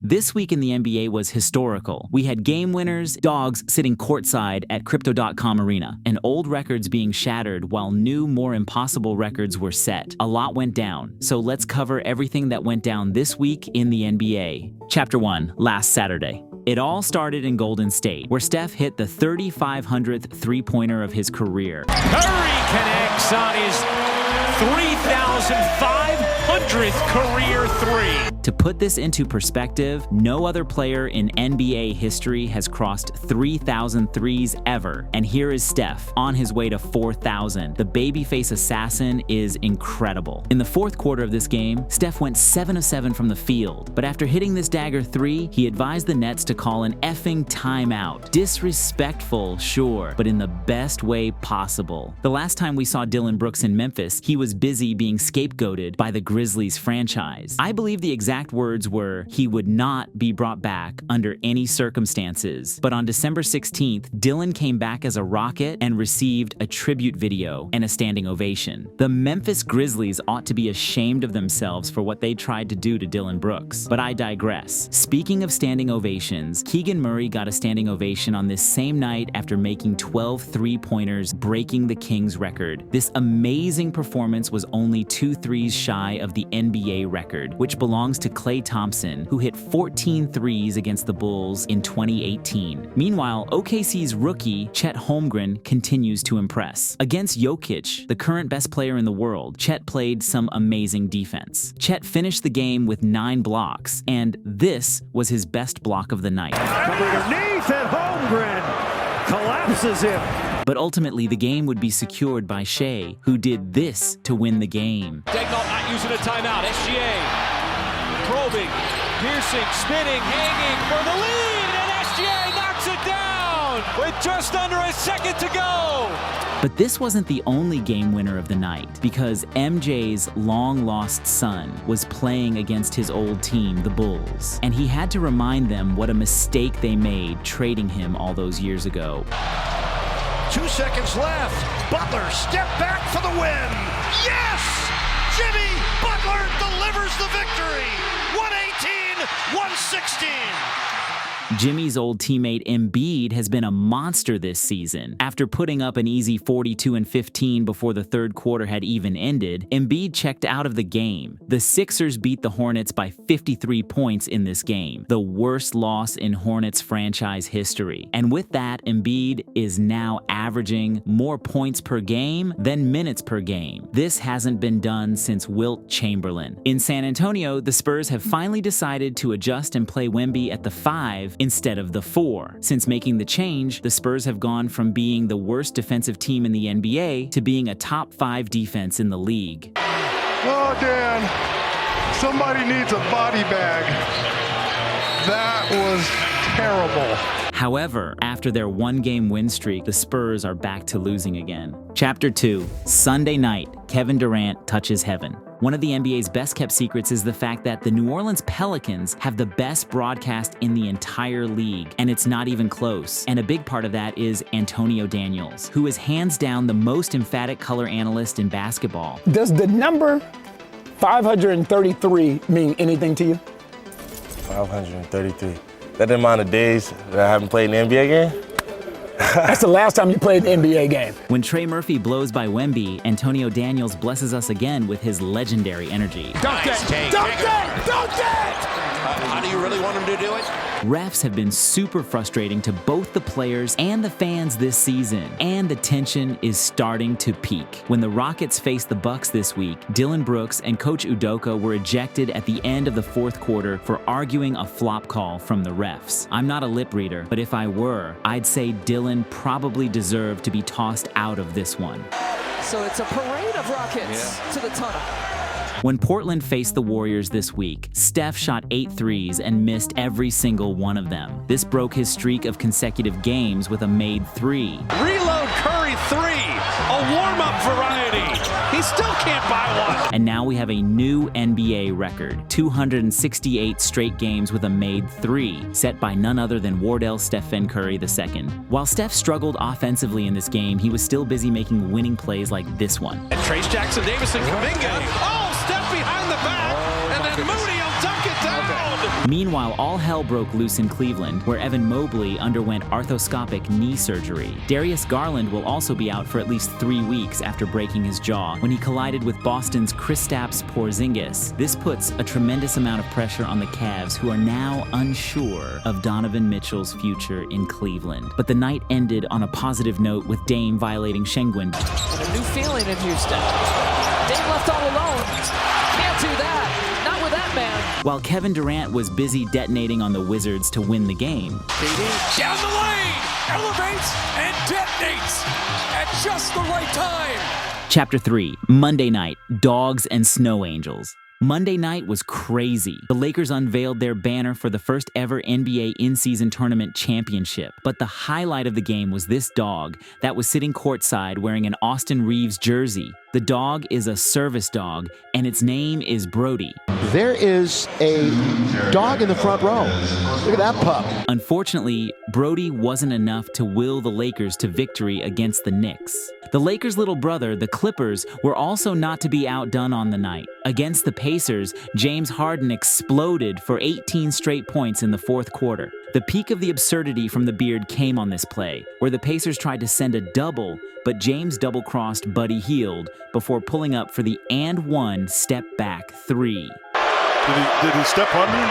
This week in the NBA was historical. We had game winners, dogs sitting courtside at Crypto.com Arena, and old records being shattered while new, more impossible records were set. A lot went down, so let's cover everything that went down this week in the NBA. Chapter 1, last Saturday. It all started in Golden State, where Steph hit the 3,500th three-pointer of his career. Curry connects on his 3,500th career three. To put this into perspective, no other player in NBA history has crossed 3,000 threes ever. And here is Steph, on his way to 4,000. The babyface assassin is incredible. In the fourth quarter of this game, Steph went 7 of 7 from the field. But after hitting this dagger three, he advised the Nets to call an effing timeout. Disrespectful, sure, but in the best way possible. The last time we saw Dillon Brooks in Memphis, he was busy being scapegoated by the Grizzlies franchise. I believe the exact words were, he would not be brought back under any circumstances. But on December 16th, Dillon came back as a Rocket and received a tribute video and a standing ovation. The Memphis Grizzlies ought to be ashamed of themselves for what they tried to do to Dillon Brooks. But I digress. Speaking of standing ovations, Keegan Murray got a standing ovation on this same night after making 12 three-pointers, breaking the Kings record. This amazing performance was only 2 threes shy of the NBA record, which belongs to Klay Thompson, who hit 14 threes against the Bulls in 2018. Meanwhile, OKC's rookie, Chet Holmgren, continues to impress. Against Jokic, the current best player in the world, Chet played some amazing defense. Chet finished the game with 9 blocks, and this was his best block of the night. Underneath and Holmgren collapses him. But ultimately, the game would be secured by Shea, who did this to win the game. Daigneault not using a timeout. SGA probing, piercing, spinning, hanging for the lead, and SGA knocks it down with just under a second to go. But this wasn't the only game winner of the night, because MJ's long-lost son was playing against his old team, the Bulls, and he had to remind them what a mistake they made trading him all those years ago. 2 seconds left. Butler, step back for the win. Yes! Jimmy Butler delivers the victory. 118-116. Jimmy's old teammate Embiid has been a monster this season. After putting up an easy 42 and 15 before the third quarter had even ended, Embiid checked out of the game. The Sixers beat the Hornets by 53 points in this game, the worst loss in Hornets franchise history. And with that, Embiid is now averaging more points per game than minutes per game. This hasn't been done since Wilt Chamberlain. In San Antonio, the Spurs have finally decided to adjust and play Wemby at the 5 instead of the 4. Since making the change, the Spurs have gone from being the worst defensive team in the NBA to being a top 5 defense in the league. Oh, Dan, somebody needs a body bag. That was terrible. However, after their one-game win streak, the Spurs are back to losing again. Chapter 2, Sunday night, Kevin Durant touches heaven. One of the NBA's best-kept secrets is the fact that the New Orleans Pelicans have the best broadcast in the entire league, and it's not even close. And a big part of that is Antonio Daniels, who is hands down the most emphatic color analyst in basketball. Does the number 533 mean anything to you? 533. That the amount of days that I haven't played an NBA game? That's the last time you played an NBA game. When Trey Murphy blows by Wemby, Antonio Daniels blesses us again with his legendary energy. Dunk that! Dunk that! Dunk that! How do you really want him to do it? Refs have been super frustrating to both the players and the fans this season, and the tension is starting to peak. When the Rockets faced the Bucks this week, Dillon Brooks and Coach Udoka were ejected at the end of the fourth quarter for arguing a flop call from the refs. I'm not a lip reader, but if I were, I'd say Dillon probably deserved to be tossed out of this one. So it's a parade of Rockets to the tunnel. When Portland faced the Warriors this week, Steph shot 8 threes and missed every single one of them. This broke his streak of consecutive games with a made 3. Reload Curry 3, a warm-up variety. He still can't buy one. And now we have a new NBA record, 268 straight games with a made 3, set by none other than Wardell Stephen Curry II. While Steph struggled offensively in this game, he was still busy making winning plays like this one. And Trace Jackson Davis and Kuminga. Oh, Steph behind the back, and then Moody will dunk it down. Meanwhile, all hell broke loose in Cleveland, where Evan Mobley underwent arthroscopic knee surgery. Darius Garland will also be out for at least 3 weeks after breaking his jaw when he collided with Boston's Kristaps Porzingis. This puts a tremendous amount of pressure on the Cavs, who are now unsure of Donovan Mitchell's future in Cleveland. But the night ended on a positive note with Dame violating Sengun. And a new feeling in Houston. Dame left all alone. Can't do that. Not with that man. While Kevin Durant was busy detonating on the Wizards to win the game. KD down the lane, elevates and detonates at just the right time. Chapter 3, Monday night, Dogs and Snow Angels. Monday night was crazy. The Lakers unveiled their banner for the first ever NBA in-season tournament championship. But the highlight of the game was this dog that was sitting courtside wearing an Austin Reeves jersey. The dog is a service dog, and its name is Brody. There is a dog in the front row. Look at that pup. Unfortunately, Brody wasn't enough to will the Lakers to victory against the Knicks. The Lakers' little brother, the Clippers, were also not to be outdone on the night. Against the Pacers, James Harden exploded for 18 straight points in the fourth quarter. The peak of the absurdity from the Beard came on this play, where the Pacers tried to send a double, but James double-crossed Buddy Hield before pulling up for the and one step-back three. Did he step on me?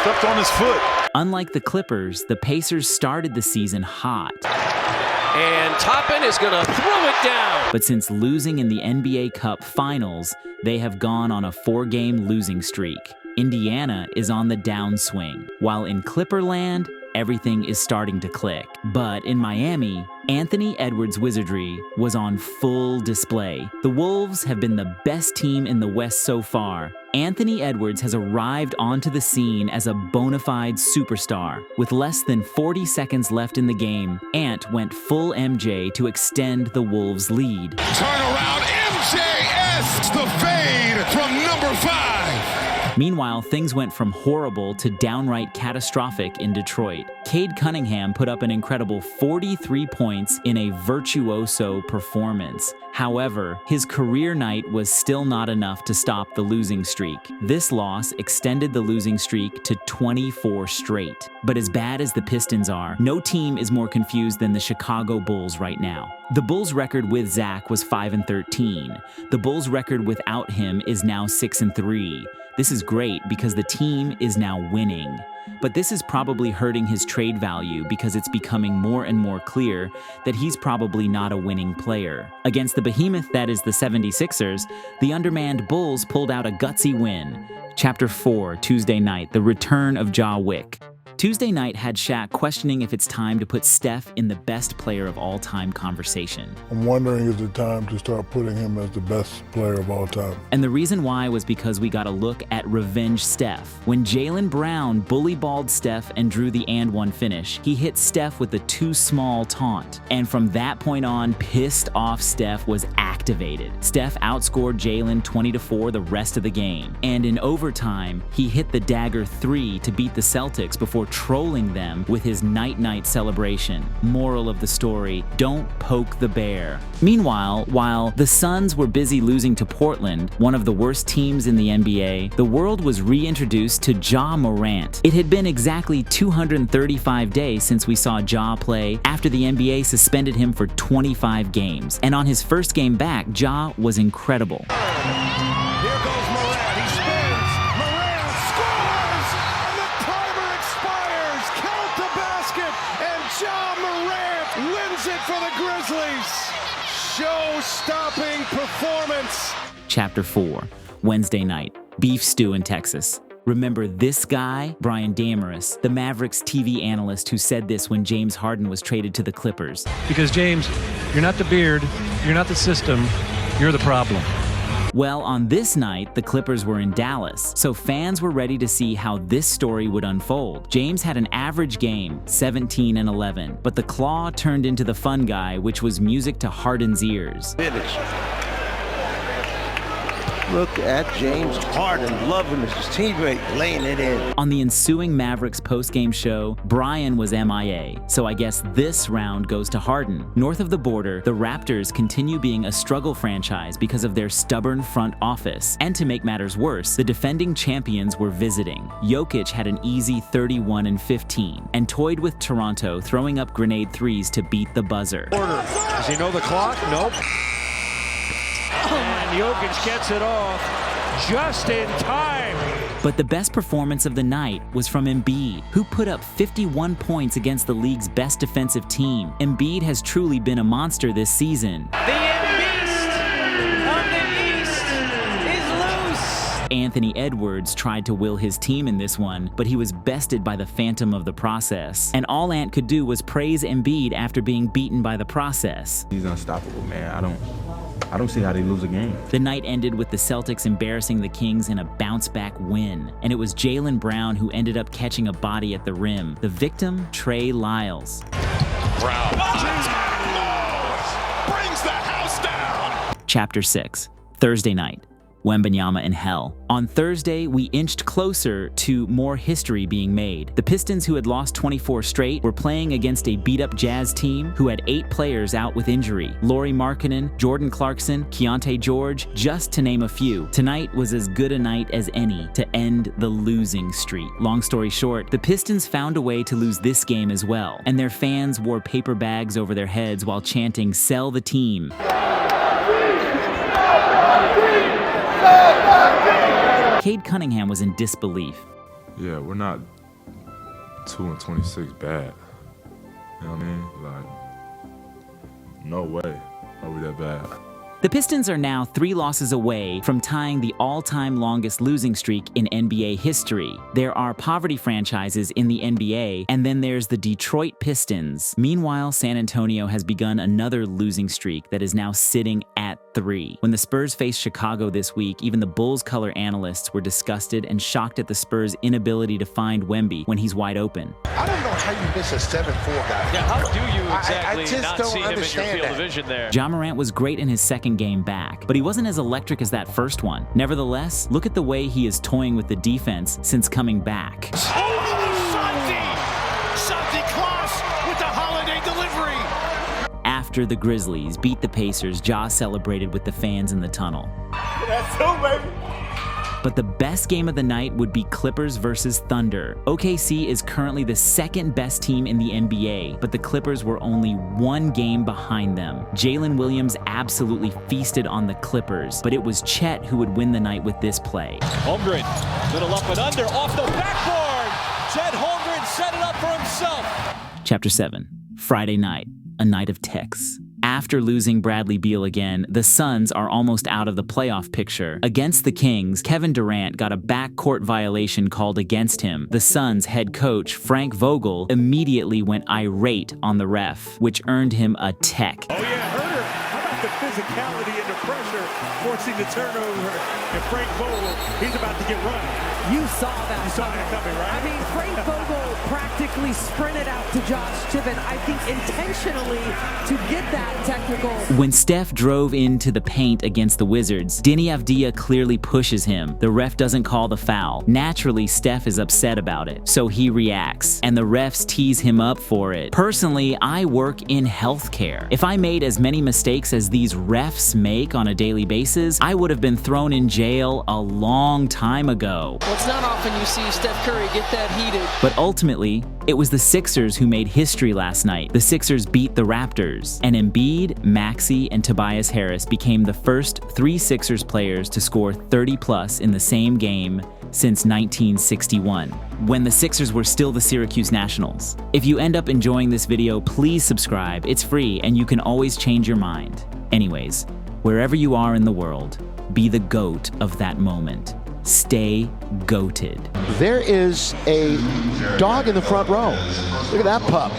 Stepped on his foot. Unlike the Clippers, the Pacers started the season hot. And Toppin is going to throw it down. But since losing in the NBA Cup Finals, they have gone on a 4-game losing streak. Indiana is on the downswing, while in Clipperland, everything is starting to click. But in Miami, Anthony Edwards' wizardry was on full display. The Wolves have been the best team in the West so far. Anthony Edwards has arrived onto the scene as a bona fide superstar. With less than 40 seconds left in the game, Ant went full MJ to extend the Wolves' lead. Turn around, MJS, the fade from number 5. Meanwhile, things went from horrible to downright catastrophic in Detroit. Cade Cunningham put up an incredible 43 points in a virtuoso performance. However, his career night was still not enough to stop the losing streak. This loss extended the losing streak to 24 straight. But as bad as the Pistons are, no team is more confused than the Chicago Bulls right now. The Bulls' record with Zach was 5-13. The Bulls' record without him is now 6-3. This is great because the team is now winning. But this is probably hurting his trade value because it's becoming more and more clear that he's probably not a winning player. Against the behemoth that is the 76ers, the undermanned Bulls pulled out a gutsy win. Chapter 4, Tuesday night, the return of Ja Wick. Tuesday night had Shaq questioning if it's time to put Steph in the best player of all time conversation. I'm wondering, is it time to start putting him as the best player of all time? And the reason why was because we got a look at Revenge Steph. When Jaylen Brown bully-balled Steph and drew the and one finish, he hit Steph with the too small taunt. And from that point on, pissed off Steph was activated. Steph outscored Jaylen 20-4 the rest of the game. And in overtime, he hit the dagger 3 to beat the Celtics before trolling them with his night-night celebration. Moral of the story, don't poke the bear. Meanwhile, while the Suns were busy losing to Portland, one of the worst teams in the NBA, the world was reintroduced to Ja Morant. It had been exactly 235 days since we saw Ja play after the NBA suspended him for 25 games. And on his first game back, Ja was incredible. Here goes Morant. He spins. Morant scores! And the timer expires. Count the basket. And Ja Morant wins it for the Grizzlies. Show-stopping performance. Chapter 4, Wednesday night, beef stew in Texas. Remember this guy, Brian Dameris, the Mavericks TV analyst who said this when James Harden was traded to the Clippers. Because James, you're not the beard, you're not the system, you're the problem. Well, on this night, the Clippers were in Dallas, so fans were ready to see how this story would unfold. James had an average game, 17-11, but the Claw turned into the fun guy, which was music to Harden's ears. Finish. Look at James Harden loving his teammate, laying it in. On the ensuing Mavericks postgame show, Brian was MIA, so I guess this round goes to Harden. North of the border, the Raptors continue being a struggle franchise because of their stubborn front office. And to make matters worse, the defending champions were visiting. Jokic had an easy 31-15 and toyed with Toronto, throwing up grenade threes to beat the buzzer. Does he know the clock? Nope. And Jokic gets it off just in time. But the best performance of the night was from Embiid, who put up 51 points against the league's best defensive team. Embiid has truly been a monster this season. The Beast of the East is loose. Anthony Edwards tried to will his team in this one, but he was bested by the phantom of the process. And all Ant could do was praise Embiid after being beaten by the process. He's unstoppable, man. I don't see how they lose a game. The night ended with the Celtics embarrassing the Kings in a bounce-back win, and it was Jaylen Brown who ended up catching a body at the rim. The victim, Trey Lyles. Brown brings the house down. Chapter 6, Thursday night. Wembanyama in hell. On Thursday, we inched closer to more history being made. The Pistons, who had lost 24 straight, were playing against a beat-up Jazz team who had 8 players out with injury. Lauri Markkanen, Jordan Clarkson, Keontae George, just to name a few. Tonight was as good a night as any to end the losing streak. Long story short, the Pistons found a way to lose this game as well, and their fans wore paper bags over their heads while chanting, "Sell the team." Cade Cunningham was in disbelief. Yeah, we're not 2-26 bad. You know what I mean? Like, no way are we that bad. The Pistons are now 3 losses away from tying the all-time longest losing streak in NBA history. There are poverty franchises in the NBA, and then there's the Detroit Pistons. Meanwhile, San Antonio has begun another losing streak that is now sitting at 3. When the Spurs faced Chicago this week, even the Bulls color analysts were disgusted and shocked at the Spurs' inability to find Wemby when he's wide open. I don't know how you miss a 7-4 guy. Yeah, how do you exactly I just not don't see him in your understand field that. of vision there? Ja Morant was great in his second game back, but he wasn't as electric as that first one. Nevertheless, look at the way he is toying with the defense since coming back. Santi Claus with the holiday delivery. After the Grizzlies beat the Pacers, Ja celebrated with the fans in the tunnel. That's so, baby. But the best game of the night would be Clippers versus Thunder. OKC is currently the second best team in the NBA, but the Clippers were only 1 game behind them. Jalen Williams absolutely feasted on the Clippers, but it was Chet who would win the night with this play. Holmgren, little up and under, off the backboard. Chet Holmgren set it up for himself. Chapter 7, Friday night, a night of texts. After losing Bradley Beal again, the Suns are almost out of the playoff picture. Against the Kings, Kevin Durant got a backcourt violation called against him. The Suns' head coach, Frank Vogel, immediately went irate on the ref, which earned him a tech. Oh yeah, Herder, how about the physicality and the pressure forcing the turnover? And Frank Vogel, he's about to get run. You saw that. You saw that coming, right? I mean, Frank Vogel practically sprinted out to Josh Chippen, I think intentionally to get that technical. When Steph drove into the paint against the Wizards, Deni Avdija clearly pushes him. The ref doesn't call the foul. Naturally, Steph is upset about it, so he reacts, and the refs tease him up for it. Personally, I work in healthcare. If I made as many mistakes as these refs make on a daily basis, I would have been thrown in jail a long time ago. Well, it's not often you see Steph Curry get that heated. But ultimately, it was the Sixers who made history last night. The Sixers beat the Raptors, and Embiid, Maxey, and Tobias Harris became the first 3 Sixers players to score 30+ in the same game since 1961, when the Sixers were still the Syracuse Nationals. If you end up enjoying this video, please subscribe. It's free, and you can always change your mind. Anyways, wherever you are in the world, be the GOAT of that moment. Stay goated. There is a dog in the front row. Look at that pup.